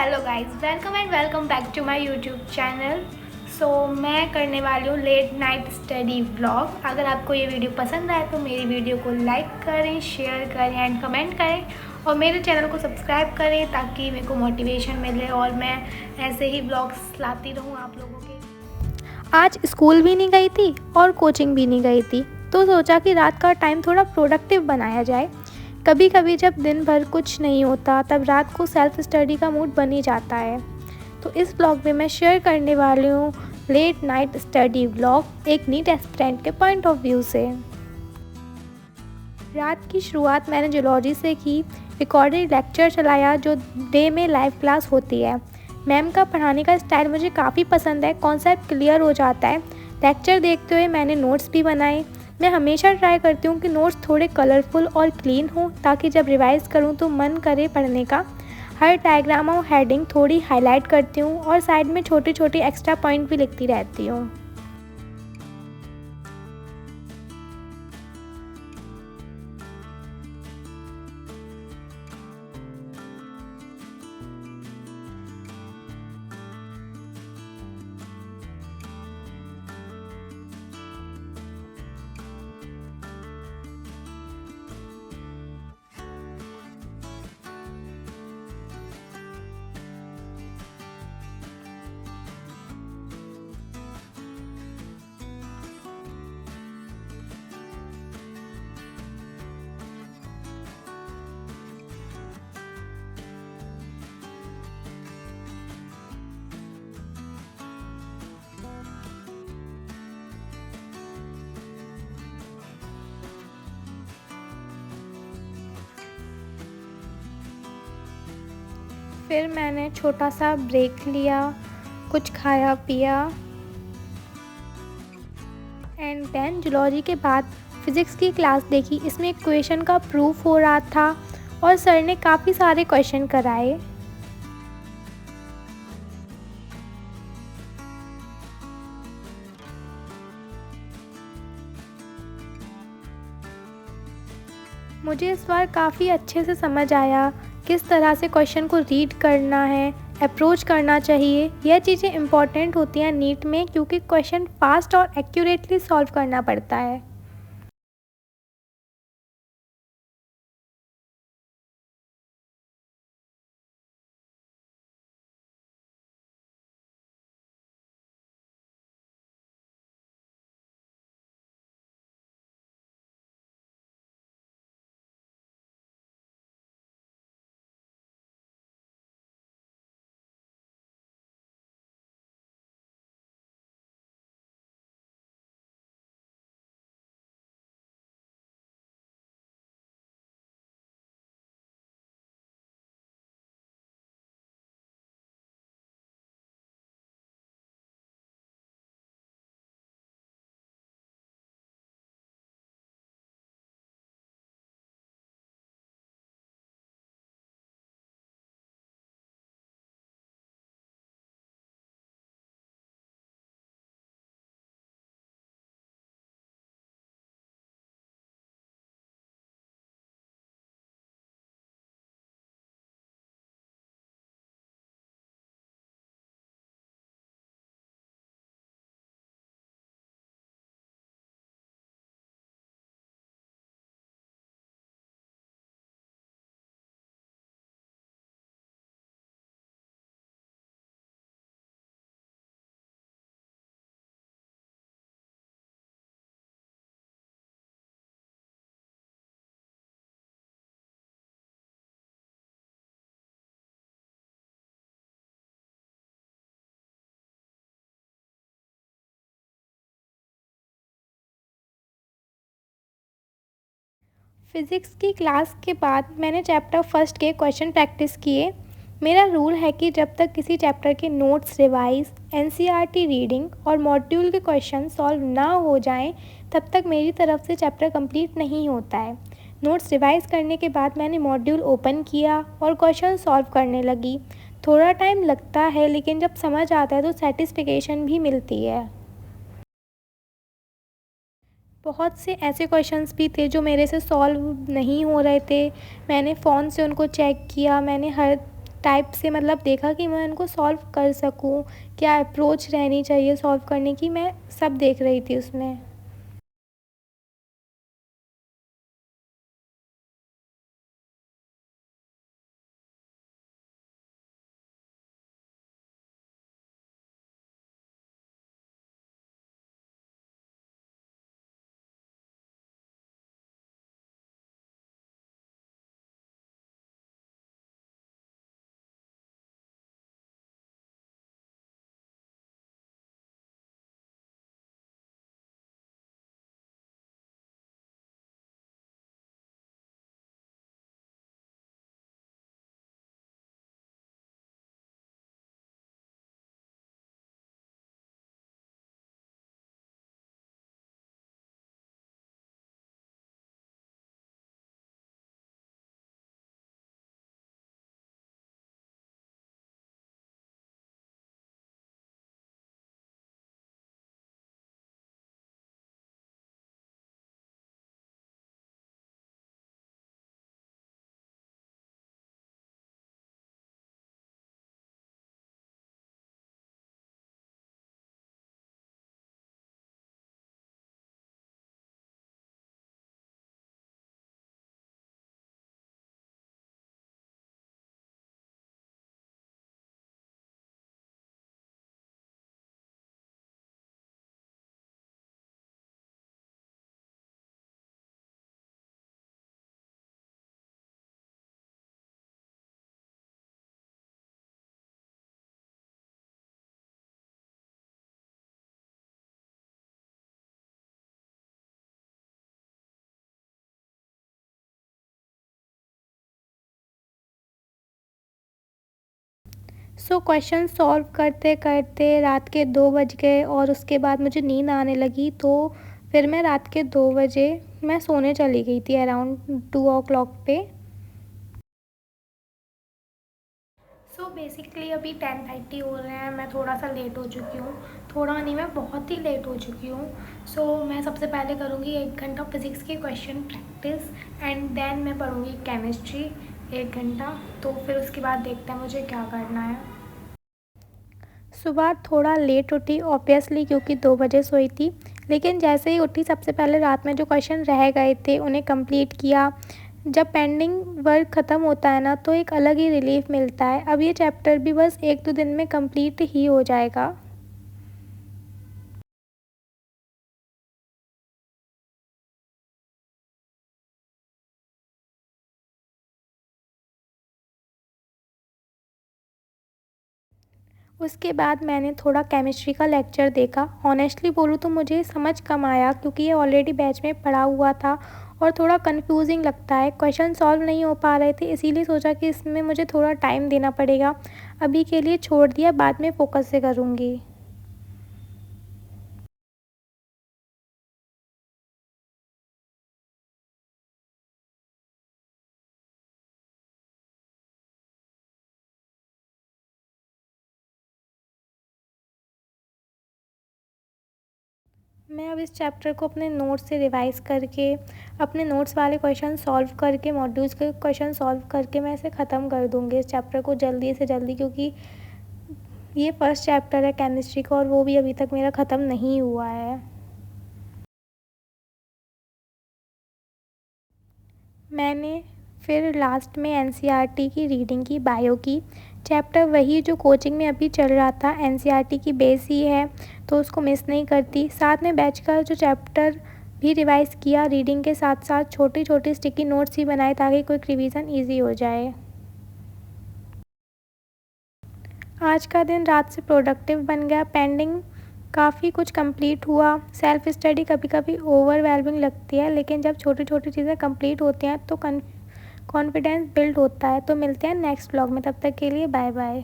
Hello guys, welcome and welcome back to my YouTube channel. मैं करने वाली हूँ लेट नाइट स्टडी व्लॉग। अगर आपको ये वीडियो पसंद आए तो मेरी वीडियो को लाइक करें, शेयर करें एंड कमेंट करें और मेरे चैनल को सब्सक्राइब करें ताकि मेरे को मोटिवेशन मिले और मैं ऐसे ही व्लॉग्स लाती रहूँ आप लोगों के। आज स्कूल भी नहीं गई थी और कोचिंग भी नहीं गई थी, तो सोचा कि रात का टाइम थोड़ा प्रोडक्टिव बनाया जाए। कभी कभी जब दिन भर कुछ नहीं होता तब रात को सेल्फ स्टडी का मूड बन ही जाता है। तो इस ब्लॉग में मैं शेयर करने वाली हूँ लेट नाइट स्टडी व्लॉग एक नीट एस्पिरेंट के पॉइंट ऑफ व्यू से। रात की शुरुआत मैंने जूलॉजी से की। रिकॉर्डेड लेक्चर चलाया जो डे में लाइव क्लास होती है। मैम का पढ़ाने का स्टाइल मुझे काफ़ी पसंद है, कॉन्सेप्ट क्लियर हो जाता है। लेक्चर देखते हुए मैंने नोट्स भी बनाए। मैं हमेशा ट्राई करती हूँ कि नोट्स थोड़े कलरफुल और क्लीन हों ताकि जब रिवाइज़ करूँ तो मन करे पढ़ने का। हर डायग्राम और हेडिंग थोड़ी हाईलाइट करती हूँ और साइड में छोटे छोटे एक्स्ट्रा पॉइंट भी लिखती रहती हूँ। फिर मैंने छोटा सा ब्रेक लिया, कुछ खाया पिया एंड देन जूलॉजी के बाद फिज़िक्स की क्लास देखी। इसमें एक क्वेश्चन का प्रूफ हो रहा था और सर ने काफ़ी सारे क्वेश्चन कराए। मुझे इस बार काफ़ी अच्छे से समझ आया किस तरह से क्वेश्चन को रीड करना है, अप्रोच करना चाहिए। यह चीज़ें इम्पॉर्टेंट होती हैं नीट में क्योंकि क्वेश्चन फास्ट और एक्यूरेटली सॉल्व करना पड़ता है। फिज़िक्स की क्लास के बाद मैंने चैप्टर फर्स्ट के क्वेश्चन प्रैक्टिस किए। मेरा रूल है कि जब तक किसी चैप्टर के नोट्स रिवाइज, एनसीईआरटी रीडिंग और मॉड्यूल के क्वेश्चन सॉल्व ना हो जाएं, तब तक मेरी तरफ से चैप्टर कंप्लीट नहीं होता है। नोट्स रिवाइज करने के बाद मैंने मॉड्यूल ओपन किया और क्वेश्चन सॉल्व करने लगी। थोड़ा टाइम लगता है लेकिन जब समझ आता है तो सेटिस्फिकेशन भी मिलती है। बहुत से ऐसे क्वेश्चंस भी थे जो मेरे से सॉल्व नहीं हो रहे थे। मैंने फ़ोन से उनको चेक किया, मैंने हर टाइप से मतलब देखा कि मैं उनको सॉल्व कर सकूँ, क्या अप्रोच रहनी चाहिए सॉल्व करने की, मैं सब देख रही थी उसमें। सो क्वेश्चन सॉल्व करते करते रात के 2 बज गए और उसके बाद मुझे नींद आने लगी, तो फिर मैं रात के 2 बजे मैं सोने चली गई थी अराउंड 2 ओ क्लॉक पे। सो बेसिकली अभी 10:30 हो रहे हैं, मैं थोड़ा सा लेट हो चुकी हूँ। थोड़ा नहीं, मैं बहुत ही लेट हो चुकी हूँ। सो मैं सबसे पहले करूँगी 1 घंटा फिज़िक्स के क्वेश्चन प्रैक्टिस एंड देन मैं पढ़ूँगी केमिस्ट्री 1 घंटा। तो फिर उसके बाद देखते हैं मुझे क्या करना है। सुबह थोड़ा लेट उठी ऑब्वियसली, क्योंकि 2 बजे सोई थी, लेकिन जैसे ही उठी सबसे पहले रात में जो क्वेश्चन रह गए थे उन्हें कंप्लीट किया। जब पेंडिंग वर्क ख़त्म होता है ना, तो एक अलग ही रिलीफ मिलता है। अब ये चैप्टर भी बस 1-2 दिन में कंप्लीट ही हो जाएगा। उसके बाद मैंने थोड़ा केमिस्ट्री का लेक्चर देखा। ऑनेस्टली बोलूँ तो मुझे समझ कम आया, क्योंकि ये ऑलरेडी बैच में पढ़ा हुआ था और थोड़ा कंफ्यूजिंग लगता है। क्वेश्चन सॉल्व नहीं हो पा रहे थे, इसीलिए सोचा कि इसमें मुझे थोड़ा टाइम देना पड़ेगा। अभी के लिए छोड़ दिया, बाद में फ़ोकस से करूँगी। मैं अब इस चैप्टर को अपने नोट्स से रिवाइज़ करके, अपने नोट्स वाले क्वेश्चन सॉल्व करके, मॉड्यूल्स के क्वेश्चन सॉल्व करके मैं इसे ख़त्म कर दूँगी इस चैप्टर को जल्दी से जल्दी, क्योंकि ये फर्स्ट चैप्टर है केमिस्ट्री का और वो भी अभी तक मेरा ख़त्म नहीं हुआ है। मैंने फिर लास्ट में एनसीईआरटी की रीडिंग की, बायो की। चैप्टर वही जो कोचिंग में अभी चल रहा था, एनसीईआरटी की बेस ही है, तो उसको मिस नहीं करती। साथ में बैच का जो चैप्टर भी रिवाइज़ किया, रीडिंग के साथ साथ छोटी छोटी स्टिकी नोट्स भी बनाए ताकि क्विक रिवीजन ईजी हो जाए। आज का दिन रात से प्रोडक्टिव बन गया। पेंडिंग काफ़ी कुछ कंप्लीट हुआ। सेल्फ स्टडी कभी कभी ओवरवेलमिंग लगती है, लेकिन जब छोटी छोटी चीज़ें कंप्लीट होती हैं तो कॉन्फिडेंस बिल्ड होता है। तो मिलते हैं नेक्स्ट व्लॉग में, तब तक के लिए बाय बाय।